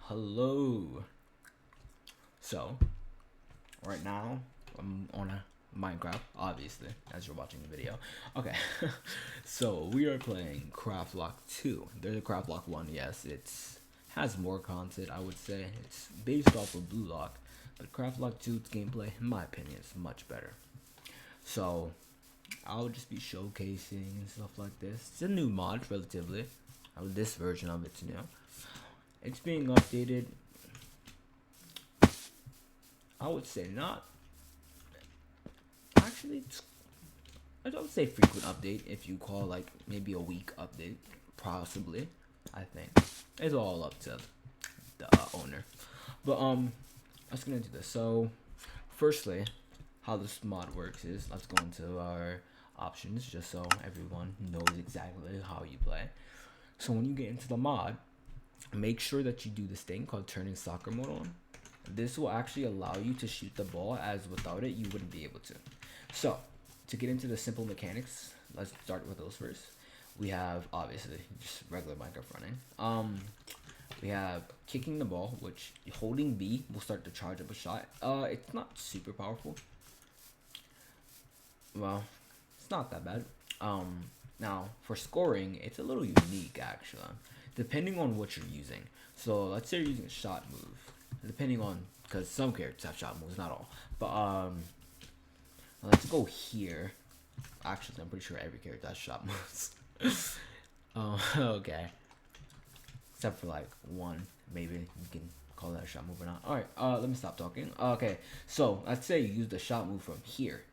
Hello. So, right now I'm on a Minecraft, obviously, as you're watching the video. Okay, so we are playing CraftLock 2. There's a CraftLock 1, yes, it's has more content, I would say. It's based off of Blue Lock, but CraftLock 2's gameplay, in my opinion, is much better. So, I'll just be showcasing and stuff like this. It's a new mod, relatively. This version of it's new. It's being updated. I would say not. Actually, I would say frequent update if you call like maybe a week update, possibly. I think it's all up to the owner. But let's get into this. So, firstly, how this mod works is let's go into our options just so everyone knows exactly how you play. So when you get into the mod, make sure that you do this thing called turning soccer mode on. This will actually allow you to shoot the ball, as without it you wouldn't be able to. So to get into the simple mechanics, let's start with those first. We have obviously just regular Minecraft running. We have kicking the ball, which holding B will start to charge up a shot. It's not super powerful. Well, it's not that bad. Now for scoring, it's a little unique actually, depending on what you're using. So let's say you're using a shot move, depending on, because some characters have shot moves, not all. But let's go here. Actually, I'm pretty sure every character has shot moves. Okay. Except for like one, maybe you can call that a shot move or not. All right. Let me stop talking. Okay. So let's say you use the shot move from here.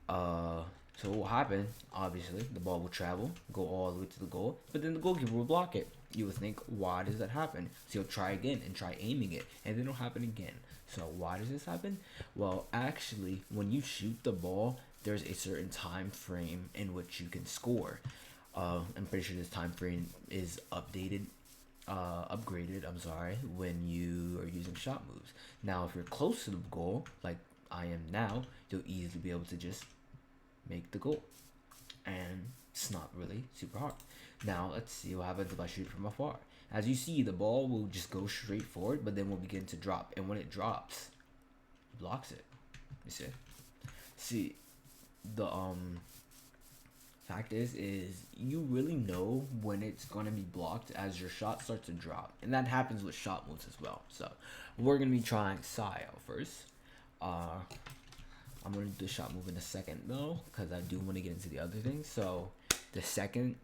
So what will happen? Obviously, the ball will travel, go all the way to the goal, but then the goalkeeper will block it. You would think, why does that happen? So you'll try again and try aiming it, and then it'll happen again. So why does this happen? Well, actually, when you shoot the ball, there's a certain time frame in which you can score. I'm pretty sure this time frame is updated, upgraded. I'm sorry, when you are using shot moves. Now, if you're close to the goal, like I am now, you'll easily be able to just make the goal, and it's not really super hard. Now let's see what happens if I shoot from afar. As you see, the ball will just go straight forward, but then will begin to drop, and when it drops, it blocks it. You see the fact is you really know when it's gonna be blocked as your shot starts to drop, and that happens with shot moves as well. So we're gonna be trying Psy out first. I'm gonna do the shot move in a second though, because I do want to get into the other things. So the second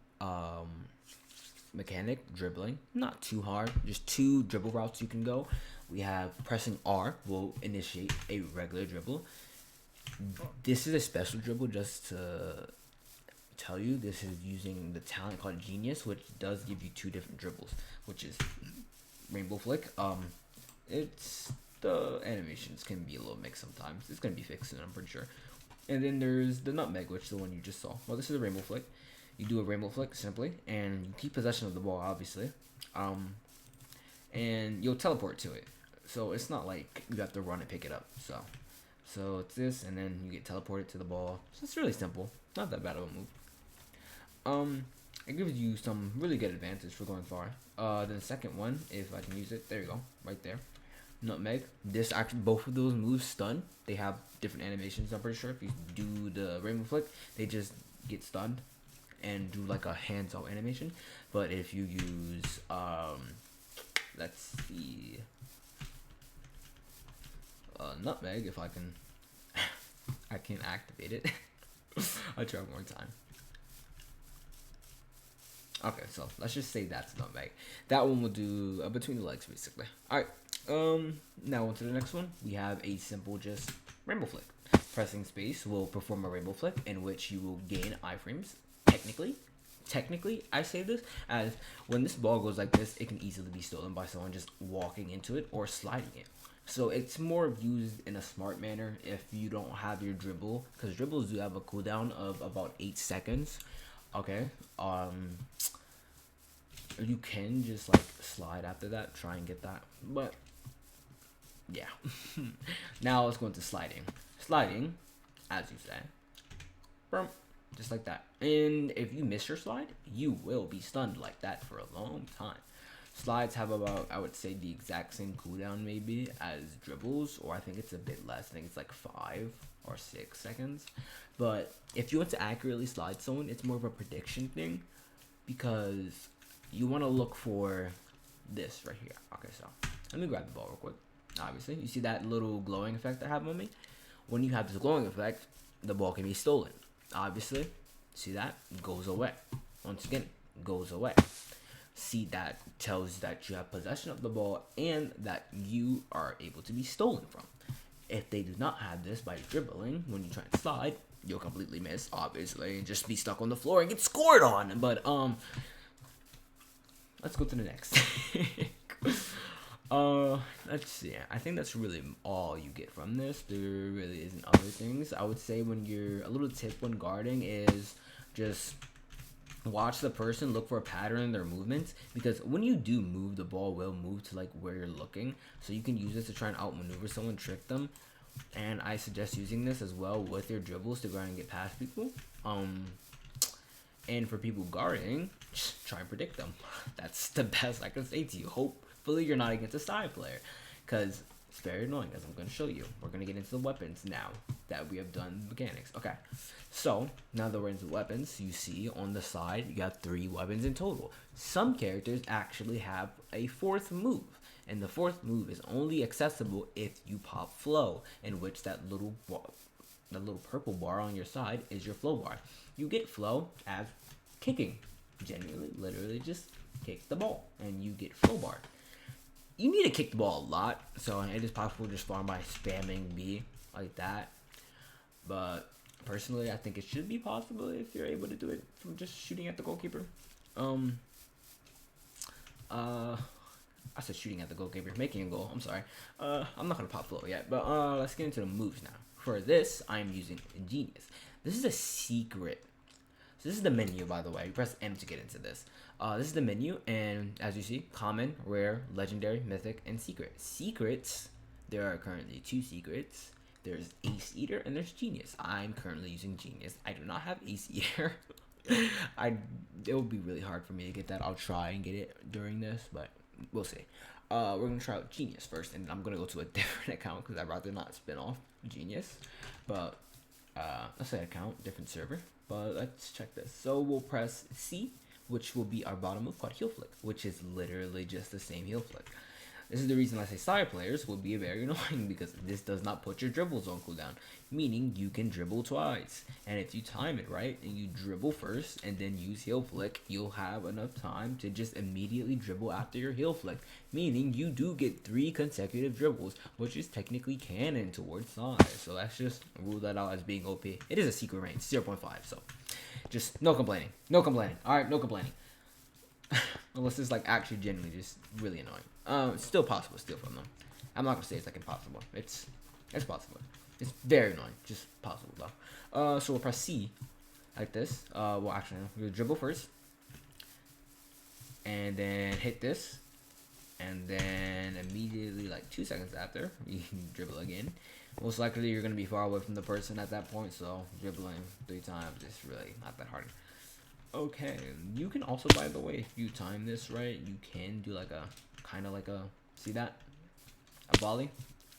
mechanic, dribbling, not too hard, just two dribble routes you can go. We have pressing R will initiate a regular dribble. This is a special dribble, just to tell you. This is using the talent called Genius, which does give you two different dribbles, which is Rainbow Flick. It's the animations can be a little mixed sometimes. It's gonna be fixed soon, I'm pretty sure. And then there's the Nutmeg, which is the one you just saw. Well, this is a Rainbow Flick. You do a Rainbow Flick simply, and you keep possession of the ball, obviously. And you'll teleport to it. So it's not like you have to run and pick it up. So it's this, and then you get teleported to the ball. So it's really simple. Not that bad of a move. It gives you some really good advantage for going far. Then the second one, if I can use it, there you go, right there. Nutmeg. This actually, both of those moves stun. They have different animations. I'm pretty sure if you do the Rainbow Flick, they just get stunned and do like a hands-out animation. But if you use let's see, Nutmeg, if I can, I can't activate it. I'll try one more time. Okay, so let's just say that's Nutmeg. That one will do between the legs, basically. All right. Now on to the next one. We have a simple just Rainbow Flick. Pressing space will perform a Rainbow Flick in which you will gain iframes. Technically, I say this as when this ball goes like this, it can easily be stolen by someone just walking into it or sliding it. So it's more used in a smart manner if you don't have your dribble, because dribbles do have a cooldown of about 8 seconds. Okay. You can just like slide after that, try and get that, but yeah. Now let's go into sliding. Sliding, as you say, boom, just like that. And if you miss your slide, you will be stunned like that for a long time. Slides have about, I would say, the exact same cooldown maybe as dribbles, or I think it's a bit less. I think it's like 5 or 6 seconds. But if you want to accurately slide someone, it's more of a prediction thing, because you want to look for this right here. Okay, so let me grab the ball real quick. Obviously, you see that little glowing effect I have on me? When you have this glowing effect, the ball can be stolen. Obviously, see that? Goes away. Once again, goes away. See, that tells that you have possession of the ball and that you are able to be stolen from. If they do not have this by dribbling, when you try and slide, you'll completely miss, obviously, and just be stuck on the floor and get scored on. But let's go to the next. Let's see. I think that's really all you get from this. There really isn't other things. I would say when you're a little tip when guarding is just watch the person, look for a pattern in their movements, because when you do move, the ball will move to like where you're looking, so you can use this to try and outmaneuver someone, trick them. And I suggest using this as well with your dribbles to go ahead and get past people. And for people guarding, just try and predict them. That's the best I can say to you. Hopefully you're not against a side player, because it's very annoying, as I'm going to show you. We're going to get into the weapons now that we have done mechanics. Okay, so now that we're into weapons, you see on the side you have 3 weapons in total. Some characters actually have a 4th move, and the 4th move is only accessible if you pop flow, in which that little purple bar on your side is your flow bar. You get flow as kicking. Genuinely, literally just kick the ball and you get flow bar. You need to kick the ball a lot, so it is possible to just farm by spamming B like that. But personally, I think it should be possible if you're able to do it from just shooting at the goalkeeper. I said shooting at the goalkeeper, making a goal. I'm sorry. I'm not gonna pop flow yet, but let's get into the moves now. For this, I'm using Genius. This is a secret. So this is the menu, by the way. You press M to get into this. This is the menu, and as you see, common, rare, legendary, mythic, and secret. Secrets, there are currently 2 secrets. There's Ace Eater and there's Genius. I'm currently using Genius. I do not have Ace Eater. It would be really hard for me to get that. I'll try and get it during this, but we'll see. We're gonna try out Genius first, and I'm gonna go to a different account because I'd rather not spin off Genius. But let's say account, different server. But let's check this. So we'll press C, which will be our bottom move called Heel Flick, which is literally just the same Heel Flick. This is the reason I say side players will be very annoying, because this does not put your dribbles on cooldown, meaning you can dribble twice. And if you time it right and you dribble first and then use heel flick, you'll have enough time to just immediately dribble after your heel flick, meaning you do get 3 consecutive dribbles, which is technically canon towards side. So let's just rule that out as being OP. It is a secret range, 0.5, so just no complaining. No complaining. Alright, no complaining. Unless it's like actually genuinely just really annoying. It's still possible to steal from them. I'm not gonna say it's like impossible. It's possible. It's very annoying. Just possible though. So we'll press C like this. Well, actually, we'll dribble first, and then hit this, and then immediately, like 2 seconds after, you can dribble again. Most likely, you're gonna be far away from the person at that point, so dribbling 3 times is really not that hard. Okay, you can also, by the way, if you time this right, you can do like a kind of like a, see that, a volley,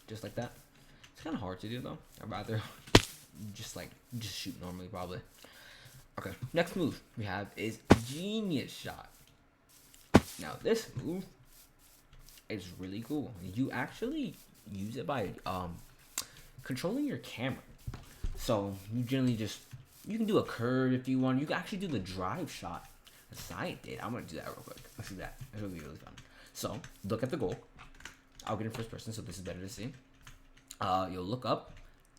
just like that. It's kind of hard to do though. I'd rather just shoot normally probably. Okay, next move we have is Genius Shot. Now this move is really cool. You actually use it by controlling your camera. So you generally just, you can do a curve if you want. You can actually do the drive shot. The side did. I'm gonna do that real quick. Let's do that. It'll be really fun. So look at the goal. I'll get in first person, so this is better to see. You'll look up,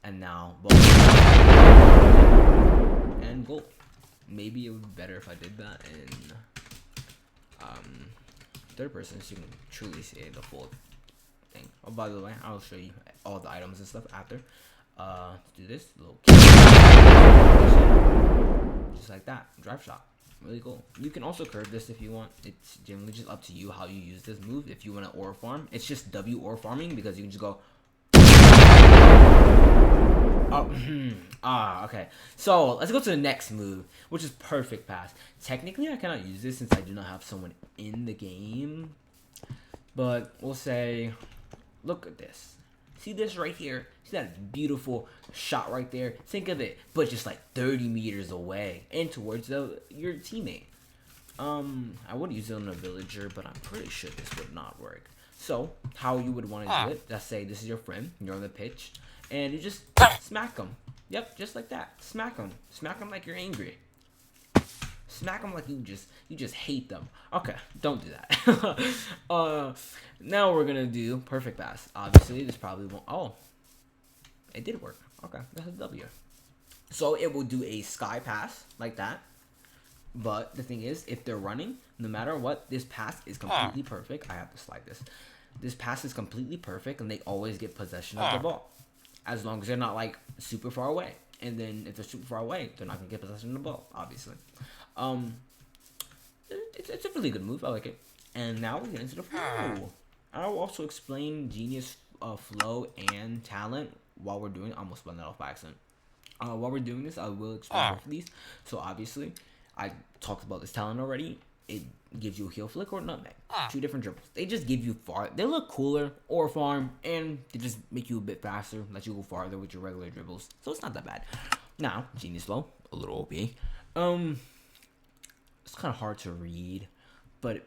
and now ball and goal. Maybe it would be better if I did that in third person, so you can truly see the full thing. Oh, by the way, I'll show you all the items and stuff after. Let's do this little just like that, drive shot. Really cool. You can also curve this if you want. It's generally just up to you how you use this move. If you want to ore farm, it's just W ore farming, because you can just go. Oh, okay. So let's go to the next move, which is perfect pass. Technically, I cannot use this since I do not have someone in the game But we'll say, look at this. See this right here? See that beautiful shot right there? Think of it, but just like 30 meters away and towards your teammate. I would use it on a villager, but I'm pretty sure this would not work. So, how you would want to do it, let's say this is your friend, you're on the pitch, and you just smack them. Yep, just like that. Smack them. Smack them like you're angry. Smack them like you just hate them. Okay, don't do that. Now we're gonna do perfect pass. Obviously, this probably won't. Oh, it did work. Okay, that's a W. So it will do a sky pass like that. But the thing is, if they're running, no matter what, this pass is completely perfect. I have to slide this. This pass is completely perfect, and they always get possession of the ball, as long as they're not like super far away. And then if they're super far away, they're not gonna get possession of the ball, obviously. It's a really good move. I like it. And now we get into the flow. I'll also explain Genius flow and talent while we're doing. I almost spun that off by accident. While we're doing this, I will explain both of these. So obviously, I talked about this talent already. It gives you a heel flick or nutmeg. Two different dribbles. They just give you far. They look cooler or farm, and they just make you a bit faster. Let you go farther with your regular dribbles. So it's not that bad. Now, Genius flow, a little OP. It's kind of hard to read, but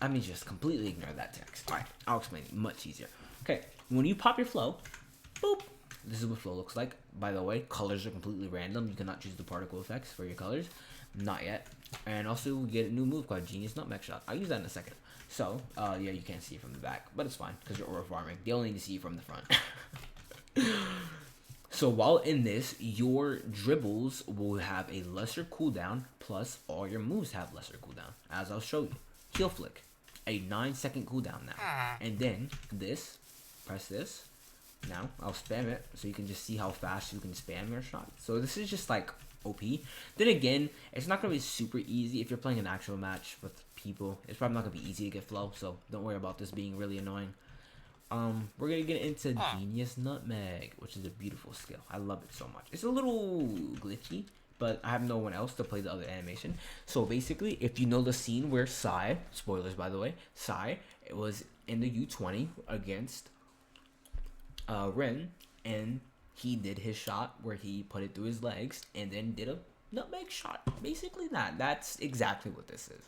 I mean, just completely ignore that text. All right, I'll explain it much easier. Okay, when you pop your flow, boop. This is what flow looks like. By the way, colors are completely random. You cannot choose the particle effects for your colors. Not yet. And also, we get a new move called Genius Nutmeg Shot. I'll use that in a second. So, yeah, you can't see it from the back, but it's fine because you're aura farming. They only need to see it from the front. So while in this, your dribbles will have a lesser cooldown, plus all your moves have lesser cooldown, as I'll show you. Heel flick, a 9-second cooldown now. And then this, press this. Now, I'll spam it, so you can just see how fast you can spam your shot. So this is just like OP. Then again, it's not going to be super easy if you're playing an actual match with people. It's probably not going to be easy to get flow, so don't worry about this being really annoying. We're gonna get into Genius Nutmeg, which is a beautiful skill. I love it so much. It's a little glitchy, but I have no one else to play the other animation. So basically, if you know the scene where Sai, spoilers by the way, Sai, it was in the U20 against Ren, and he did his shot where he put it through his legs and then did a nutmeg shot. Basically that's exactly what this is.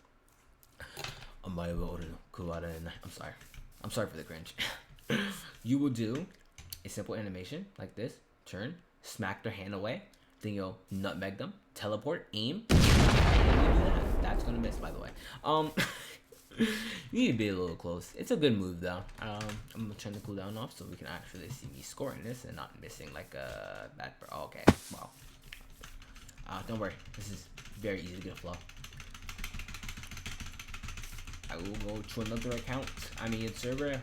I'm sorry. I'm sorry for the cringe. You will do a simple animation like this. Turn, smack their hand away. Then you'll nutmeg them, teleport, aim, and you do that. That's gonna miss, by the way. You need to be a little close. It's a good move though. I'm gonna turn the cooldown off so we can actually see me scoring this and not missing like a bad. Oh, okay, wow. Don't worry. This is very easy to get a flow. I will go to another account. Server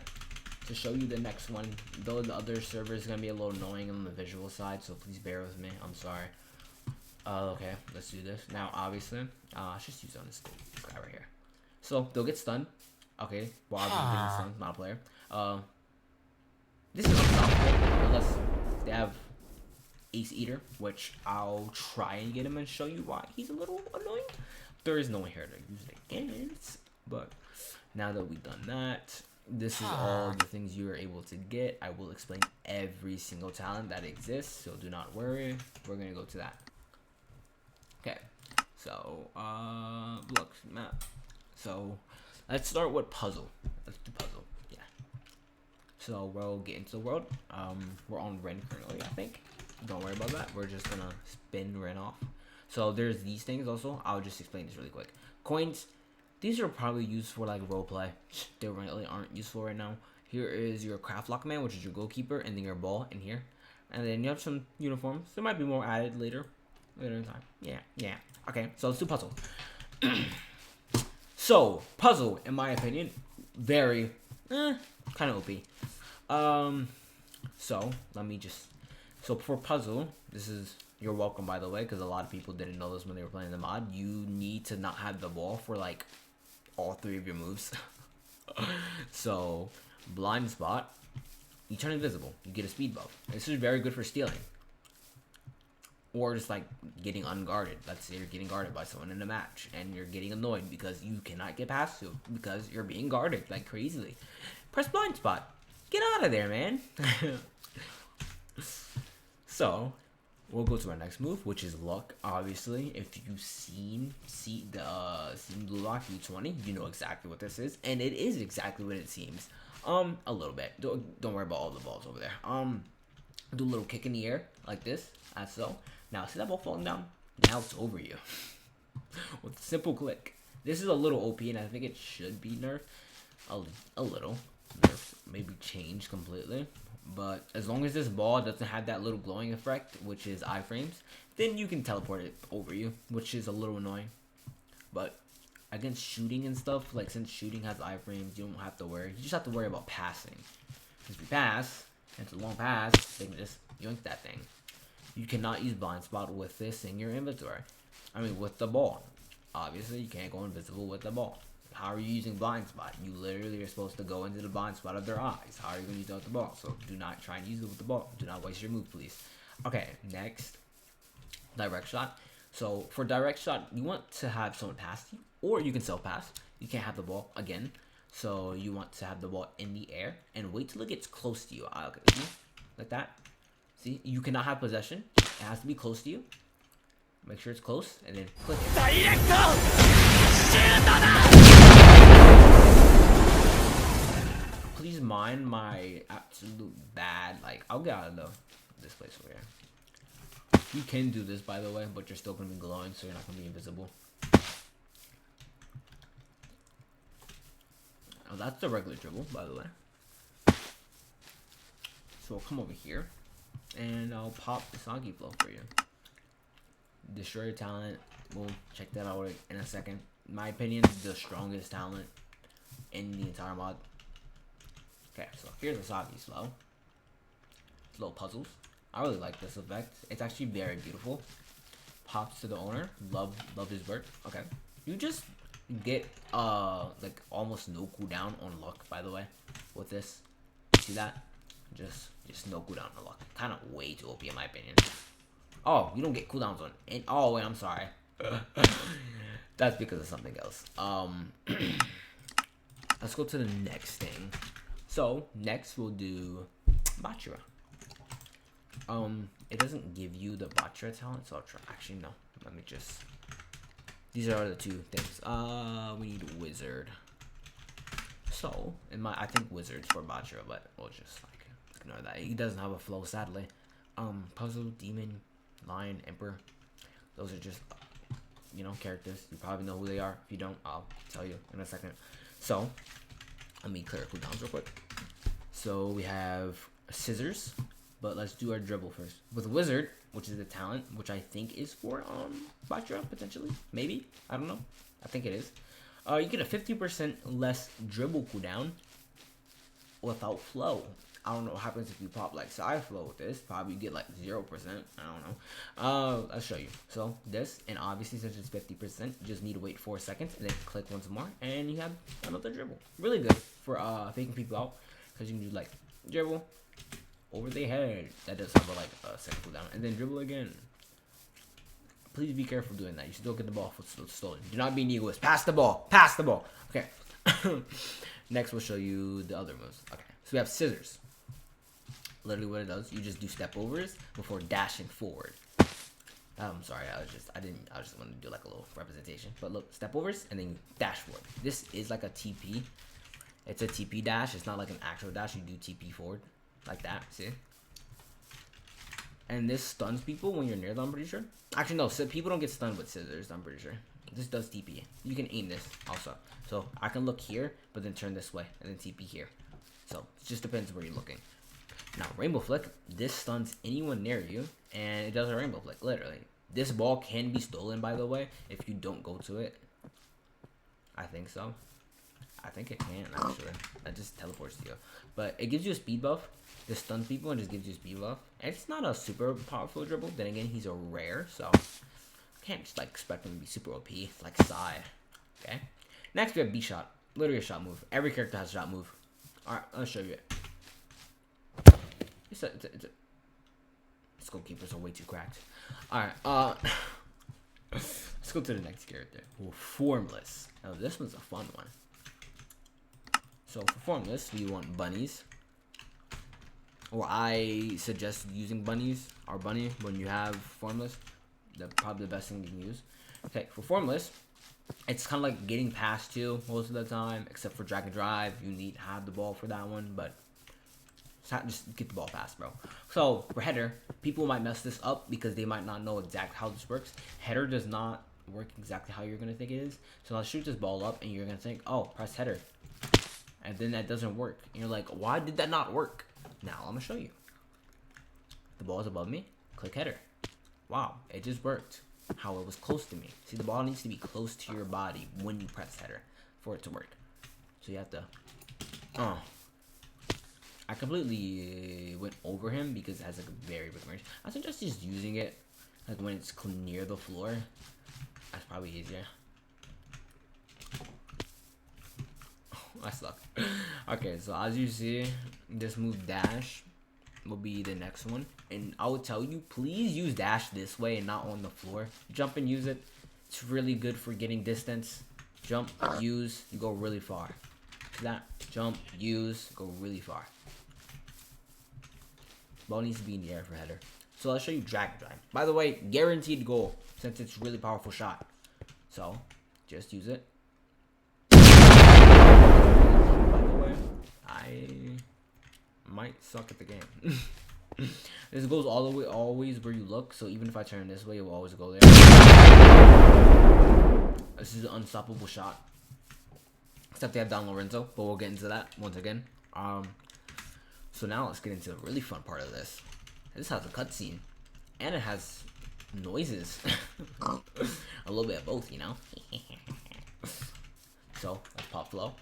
to show you the next one. Though the other server is gonna be a little annoying on the visual side, so please bear with me. I'm sorry. Okay, let's do this now. Obviously, I should use on this guy right here. So they'll get stunned. Okay, well, obviously getting stunned, not a player. This is unstoppable unless they have Ace Eater, which I'll try and get him and show you why he's a little annoying. There is no one here to use it against, but now that we've done that, this is all the things you are able to get. I will explain every single talent that exists, so do not worry. We're gonna go to that. Okay, so look, map. So let's start with puzzle. Let's do puzzle. Yeah. So we'll get into the world. We're on Ren currently, I think. Don't worry about that. We're just gonna spin Ren off. So there's these things also. I'll just explain this really quick. Coins. These are probably used for like roleplay. They really aren't useful right now. Here is your CraftLock man, which is your goalkeeper, and then your ball in here. And then you have some uniforms. There might be more added later in time. Yeah. Okay, so let's do puzzle. So puzzle, in my opinion, very kind of OP. So for puzzle, this is. You're welcome, by the way, because a lot of people didn't know this when they were playing the mod. You need to not have the ball for like all 3 of your moves. So blind spot, you turn invisible, you get a speed buff. This is very good for stealing. or just like getting unguarded. Let's say you're getting guarded by someone in a match and you're getting annoyed because you cannot get past you because you're being guarded like crazily. Press blind spot. Get out of there, man. So we'll go to our next move, which is luck. Obviously, if you've seen Blue Lock U20, you know exactly what this is, and it is exactly what it seems. A little bit. Don't worry about all the balls over there. Do a little kick in the air like this, as so. Now see that ball falling down? Now it's over you with a simple click. This is a little OP, and I think it should be nerfed a little. Nerfed, maybe changed completely. But as long as this ball doesn't have that little glowing effect, which is iframes, then you can teleport it over you, which is a little annoying. But against shooting and stuff, like since shooting has iframes, you don't have to worry. You just have to worry about passing. Since we pass, and it's a long pass, they can just yoink that thing. You cannot use blind spot with this in your inventory. I mean, with the ball. Obviously, you can't go invisible with the ball. How are you using blind spot? You literally are supposed to go into the blind spot of their eyes. How are you going to use it with the ball? So do not try and use it with the ball. Do not waste your move, please. Okay, next, direct shot. So for direct shot, you want to have someone pass you, or you can self pass. You can't have the ball again. So you want to have the ball in the air and wait till it gets close to you. Okay, see? Like that. See, you cannot have possession. It has to be close to you. Make sure it's close, and then click it. Please mind my absolute bad, like, I'll get out of this place over here. You can do this, by the way, but you're still going to be glowing, so you're not going to be invisible. Oh, that's the regular dribble, by the way. So I'll come over here, and I'll pop the Soggy Flow for you. Destroy your talent. We'll check that out in a second. In my opinion, the strongest talent in the entire mod. Okay, so here's the Soggy Slow. Little puzzles. I really like this effect. It's actually very beautiful. Pops to the owner. Love his work. Okay. You just get like almost no cooldown on luck, by the way, with this. See that? Just no cooldown on luck. Kind of way too OP in my opinion. Oh, you don't get cooldowns on it. Oh wait, I'm sorry. That's because of something else. Let's go to the next thing. So next we'll do Bachira. It doesn't give you the Bachira talent, so I'll try. Actually, no. Let me just. These are the two things. We need Wizard. So I think Wizard's for Bachira, but we'll just like ignore that. He doesn't have a flow, sadly. Puzzle, Demon, Lion, Emperor. Those are just, you know, characters. You probably know who they are. If you don't, I'll tell you in a second. So, let me clear cooldowns real quick. So, we have Scissors, but let's do our dribble first. With Wizard, which is the talent, which I think is for Bachira, potentially. Maybe. I don't know. I think it is. You get a 50% less dribble cooldown without flow. I don't know what happens if you pop like side flow with this. Probably get like 0%. I don't know. I'll show you. So this, and obviously since it's 50%, you just need to wait 4 seconds and then click once more, and you have another dribble. Really good for faking people out, because you can do like dribble over their head. That does have like a second cooldown, and then dribble again. Please be careful doing that. You still get the ball stolen. Do not be an egoist. Pass the ball. Pass the ball. Okay. Next, we'll show you the other moves. Okay. So we have Scissors. Literally what it does, you just do step overs before dashing forward. I'm sorry, I just wanted to do like a little representation. But look, step overs and then you dash forward. This is like a TP. It's a TP dash. It's not like an actual dash. You do TP forward like that. See? And this stuns people when you're near them, I'm pretty sure. Actually, no, so people don't get stunned with Scissors, I'm pretty sure. This does TP. You can aim this also. So I can look here, but then turn this way and then TP here. So it just depends where you're looking. Now, Rainbow Flick, this stuns anyone near you, and it does a Rainbow Flick, literally. This ball can be stolen, by the way, if you don't go to it. I think so. I think it can, actually. That just teleports to you. But it gives you a speed buff. This stuns people and just gives you a speed buff. And it's not a super powerful dribble. Then again, he's a rare, so can't just like expect him to be super OP, like Psy. Okay. Next, we have B-Shot. Literally a shot move. Every character has a shot move. Alright, I'll show you it. It's These goalkeepers are way too cracked. Alright, let's go to the next character. Formless. Now this one's a fun one. So for Formless, we want bunnies. Or I suggest using bunnies, or bunny, when you have Formless. That's probably the best thing you can use. Okay, for Formless, it's kind of like getting past you most of the time, except for drag and drive. You need to have the ball for that one, but just get the ball fast, bro. So for header, people might mess this up because they might not know exactly how this works. Header does not work exactly how you're gonna think it is. So I'll shoot this ball up, and you're gonna think, oh, press header, and then that doesn't work. And you're like, why did that not work? Now I'm gonna show you. The ball is above me. Click header. Wow, it just worked. How it was close to me. See, the ball needs to be close to your body when you press header for it to work. So you have to. I completely went over him because it has like a very big range. I suggest just using it like when it's near the floor. That's probably easier. I suck. Okay, so as you see, this move dash will be the next one, and I would tell you, please use dash this way and not on the floor. Jump and use it. It's really good for getting distance. Jump, use, you go really far. See that? Jump, use, go really far. Ball needs to be in the air for header. So I'll show you drag and drive. By the way, guaranteed goal since it's really powerful shot. So just use it. By the way, I might suck at the game. This goes all the way always where you look, so even if I turn this way, it will always go there. This is an unstoppable shot. Except they have Don Lorenzo, but we'll get into that once again. So now let's get into the really fun part of this. This has a cutscene, and it has noises. A little bit of both, you know. So let's pop flow.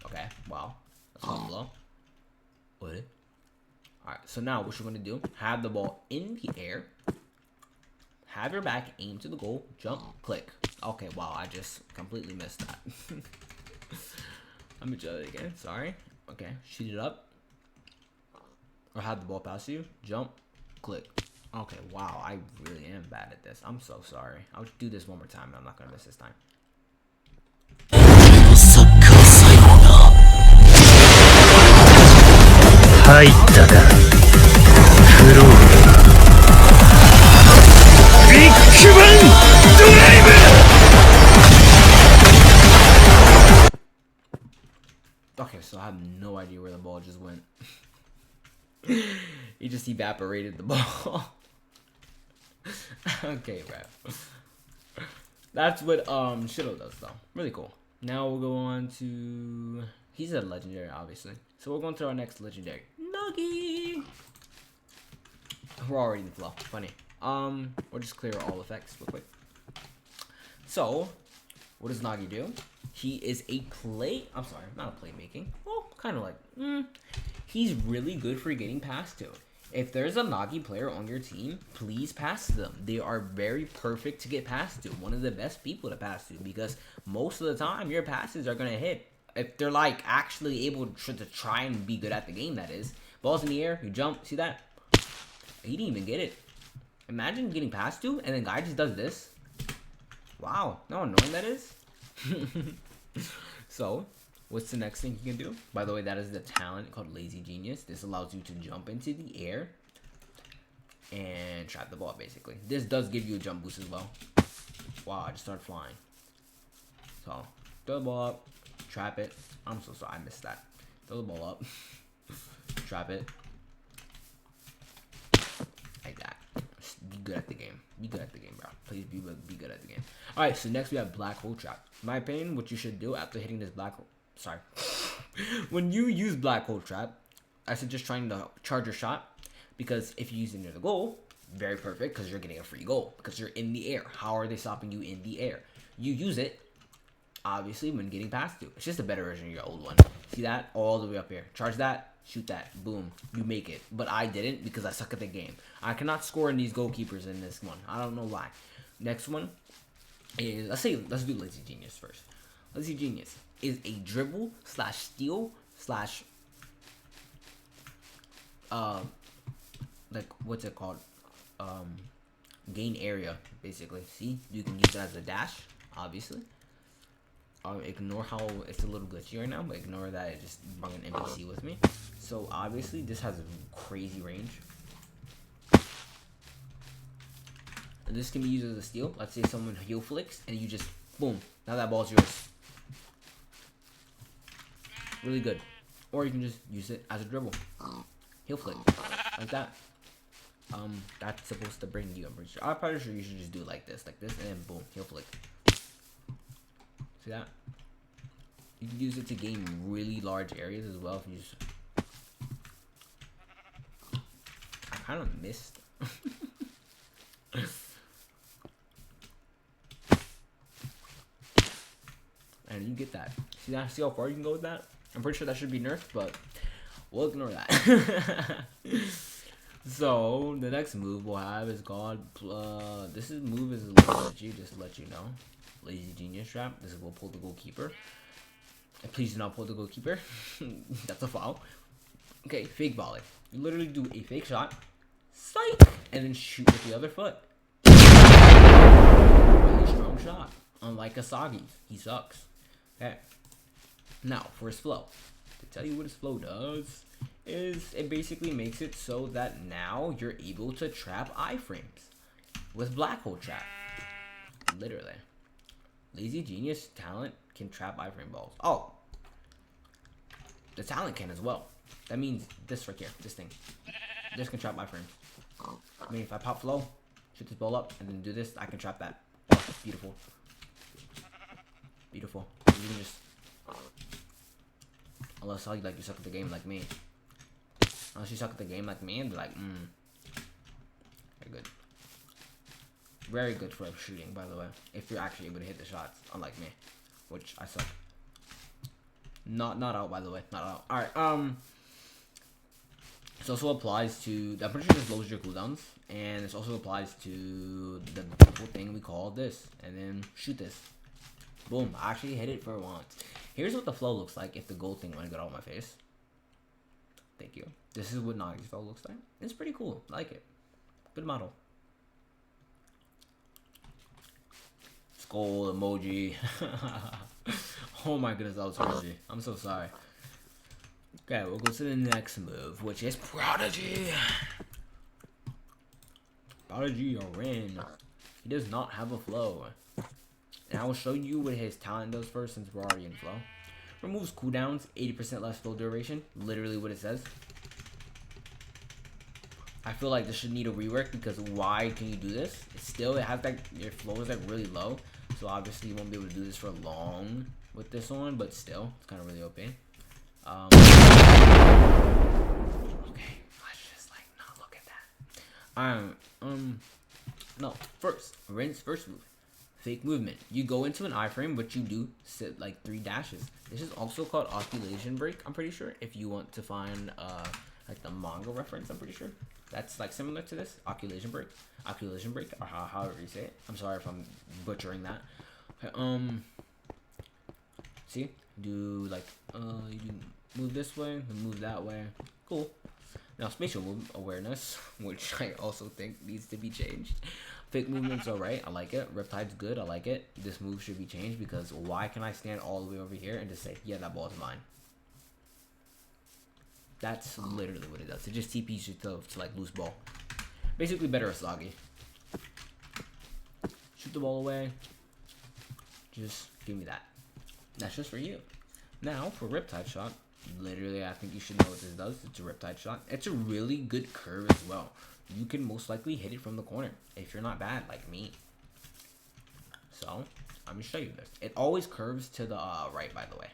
Okay, wow. Let's pop flow. What? Alright, so now what you're going to do, have the ball in the air, have your back, aim to the goal, jump, click. Okay, wow, I just completely missed that. Let me try it again, sorry. Okay, shoot it up. Or have the ball pass you, jump, click. Okay, wow, I really am bad at this. I'm so sorry. I'll do this one more time, and I'm not going to miss this time. Okay, so I have no idea where the ball just went. He just evaporated the ball. Okay, rap. That's what Shidou does though. Really cool. Now we'll go on to, he's a legendary obviously. So we're going to our next legendary. Nuggy. We're already in the flow. Funny. We'll just clear all effects real quick. So, what does Nagi do? He is a I'm sorry, not a playmaking. Well, kind of like, he's really good for getting past to. If there's a Nagi player on your team, please pass to them. They are very perfect to get past to. One of the best people to pass to, because most of the time your passes are gonna hit. If they're like actually able to try and be good at the game, that is. Ball's in the air, you jump, see that? He didn't even get it. Imagine getting past to, and then guy just does this. Wow, know how annoying that is? So, what's the next thing you can do? By the way, that is the talent called Lazy Genius. This allows you to jump into the air and trap the ball, basically. This does give you a jump boost as well. Wow, I just started flying. So, throw the ball up, trap it. I'm so sorry, I missed that. Throw the ball up, trap it. Like that. Just be good at the game. Be good at the game, bro. Please be good at the game. Alright, so next we have Black Hole Trap. In my opinion, what you should do after hitting this Black Hole... Sorry. When you use Black Hole Trap, I suggest trying to charge your shot. Because if you use it near the goal, very perfect, because you're getting a free goal. Because you're in the air. How are they stopping you in the air? You use it, obviously, when getting past you. It's just a better version of your old one. See that? All the way up here. Charge that. Shoot that. Boom. You make it. But I didn't because I suck at the game. I cannot score in these goalkeepers in this one. I don't know why. Next one is, let's do Lazy Genius first. Lazy Genius is a dribble slash steal slash like what's it called? Gain area basically. See, you can use it as a dash, obviously. Ignore how it's a little glitchy right now, but ignore that it just brought an NPC with me. So obviously this has a crazy range. And this can be used as a steal. Let's say someone heal flicks and you just boom. Now that ball's yours. Really good. Or you can just use it as a dribble. Heal flick. Like that. That's supposed to bring you, I'm pretty sure. I'm pretty sure you should just do it like this, and then boom, heal flick. See that? You can use it to gain really large areas as well if you just... I kind of missed. And you get that. See that? See how far you can go with that? I'm pretty sure that should be nerfed, but we'll ignore that. So the next move we'll have is called move is a little glitchy, just to let you know. Lazy Genius Trap. This will pull the goalkeeper. And please do not pull the goalkeeper. That's a foul. Okay, fake volley. You literally do a fake shot, psych, and then shoot with the other foot. Really strong shot. Unlike Asagi, he sucks. Okay. Now for his flow. To tell you what his flow does is it basically makes it so that now you're able to trap iframes with black hole trap. Literally. Lazy Genius talent can trap iframe balls. Oh, the talent can as well. That means this right here, this thing. This can trap iframes. I mean, if I pop flow, shoot this ball up, and then do this, I can trap that. Oh, beautiful. Beautiful. You can just... Unless you suck at the game like me. Unless you suck at the game like me and be like, very good. Very good for shooting, by the way. If you're actually able to hit the shots, unlike me, which I suck. Not out, by the way. Not out. Alright, this also applies to... I'm pretty sure this lowers your cooldowns. And this also applies to the beautiful thing we call this. And then shoot this. Boom. I actually hit it for once. Here's what the flow looks like if the gold thing went to get out of my face. Thank you. This is what Nagi's flow looks like. It's pretty cool. I like it. Good model. Skull emoji. Oh my goodness, that was crazy. I'm so sorry. Okay, we'll go to the next move, which is Prodigy. Prodigy or Rin. He does not have a flow. And I will show you what his talent does first since we're already in flow. Removes cooldowns, 80% less flow duration. Literally what it says. I feel like this should need a rework because why can you do this? It has like, your flow is like really low. So obviously you won't be able to do this for long with this one, but still, it's kind of really OP. Okay, let's just like not look at that. No, Rin's first move. Fake movement. You go into an iframe, but you do sit like 3 dashes. This is also called Osculation Break, I'm pretty sure. If you want to find like the manga reference, I'm pretty sure. That's like similar to this. Osculation Break, or however you say it. I'm sorry if I'm butchering that. Okay, see? Do like you do move this way, then move that way. Cool. Now spatial awareness, which I also think needs to be changed. Fake movement's alright, I like it. Riptide's good, I like it. This move should be changed because why can I stand all the way over here and just say, yeah, that ball's mine? That's literally what it does. It just TPs you to like loose ball. Basically better Asagi. Shoot the ball away. Just give me that. That's just for you. Now for Riptide shot. Literally, I think you should know what this does. It's a Riptide shot. It's a really good curve as well. You can most likely hit it from the corner if you're not bad like me. So, I'm gonna show you this. It always curves to the right, by the way.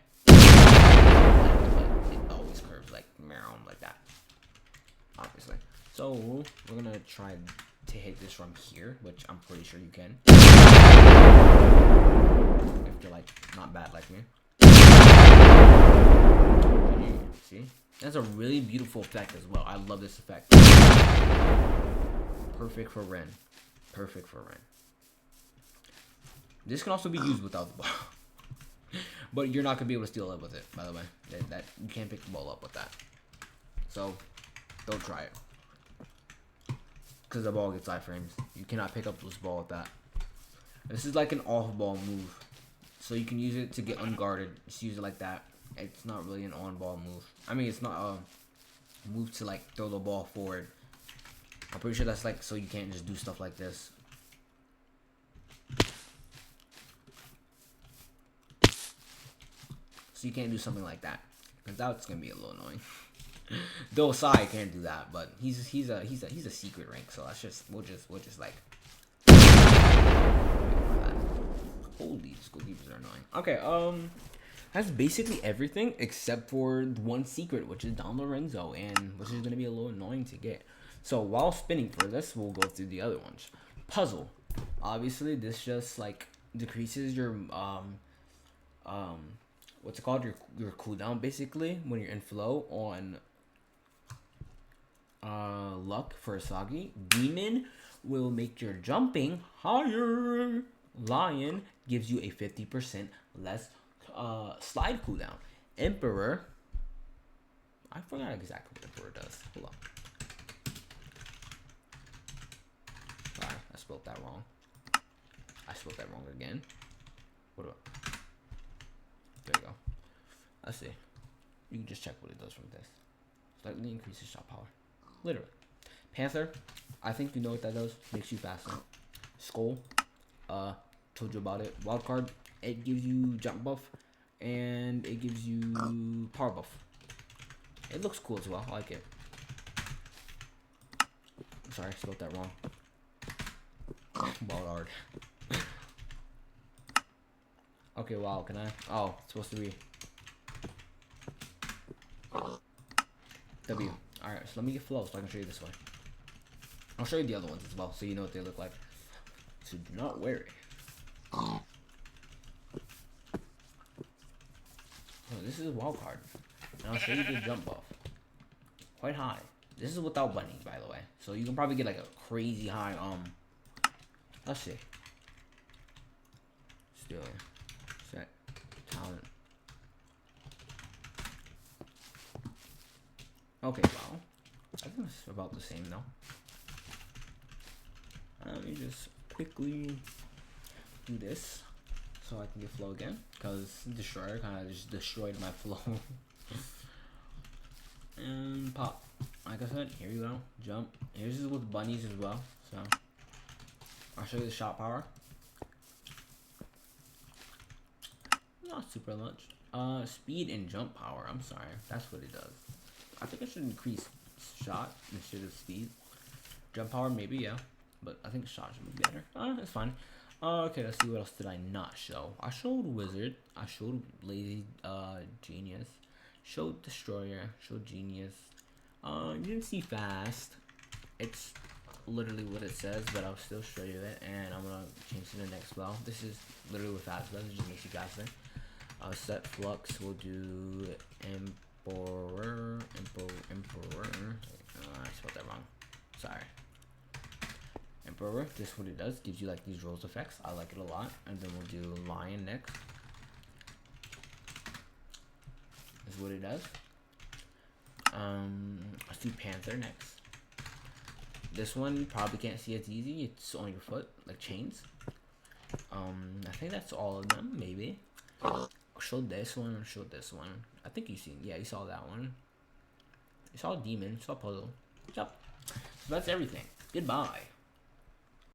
It always curves like that. Obviously. So, we're gonna try to hit this from here, which I'm pretty sure you can. If you're like not bad like me. See? That's a really beautiful effect as well. I love this effect. Perfect for Ren. Perfect for Ren. This can also be used without the ball. But you're not going to be able to steal it with it, by the way. That you can't pick the ball up with that. So, don't try it. because the ball gets iframes. You cannot pick up this ball with that. This is like an off-ball move, so you can use it to get unguarded. Just use it like that. It's not really an on-ball move. I mean, it's not a move to like throw the ball forward. I'm pretty sure that's like so you can't just do stuff like this. So you can't do something like that, because that's gonna be a little annoying. Though Sai can't do that, but he's a secret rank, so that's just we'll just like. Holy, these goalkeepers are annoying. Okay, that's basically everything except for one secret, which is Don Lorenzo, and which is gonna be a little annoying to get. So while spinning for this, we'll go through the other ones. Puzzle. Obviously, this just like decreases your what's it called, your cooldown basically when you're in flow on luck for Asagi. Demon will make your jumping higher. Lion gives you a 50% less slide cooldown. Emperor, I forgot exactly what Emperor does. Hold on. Sorry, I spelled that wrong. I spelled that wrong again. What about? There you go. Let's see. You can just check what it does from this. Slightly increases shot power. Literally. Panther, I think you know what that does. Makes you faster. Skull, told you about it. Wild card, it gives you jump buff, and it gives you power buff. It looks cool as well. I like it. I'm sorry, I spelled that wrong. Wild card. Okay, wow, can I? Oh, it's supposed to be W. Alright, so let me get flow so I can show you this one. I'll show you the other ones as well so you know what they look like. So do not worry. Oh, this is a wild card. And I'll show you the jump buff. Quite high. This is without bunny, by the way. So you can probably get like a crazy high, let's see. Still. Set. Talent. Okay, wow. I think it's about the same though. Let me just quickly do this so I can get flow again, because Destroyer kind of just destroyed my flow. And pop. Like I said, here you go. Jump. Here's with bunnies as well. So I'll show you the shot power. Not super much. Speed and jump power. I'm sorry. That's what it does. I think I should increase shot instead of speed. Jump power, maybe, yeah. But I think shot should be better. It's fine. Okay, let's see what else did I not show. I showed Wizard. I showed Lazy Genius. Showed Destroyer. Showed Genius. You didn't see Fast. It's literally what it says, but I'll still show you it. And I'm going to change to the next spell. This is literally what Fast does. It just makes you faster. Set Flux. We'll do Emperor. I spelled that wrong. Sorry. Emperor, this is what it does. Gives you like these rolls effects. I like it a lot. And then we'll do Lion next. This is what it does. Let's do Panther next. This one you probably can't see as easy. It's on your foot, like chains. I think that's all of them, maybe. Show this one, show this one. I think you seen, yeah, you saw that one. You saw Demon, you saw Puzzle. Yep. So that's everything. Goodbye.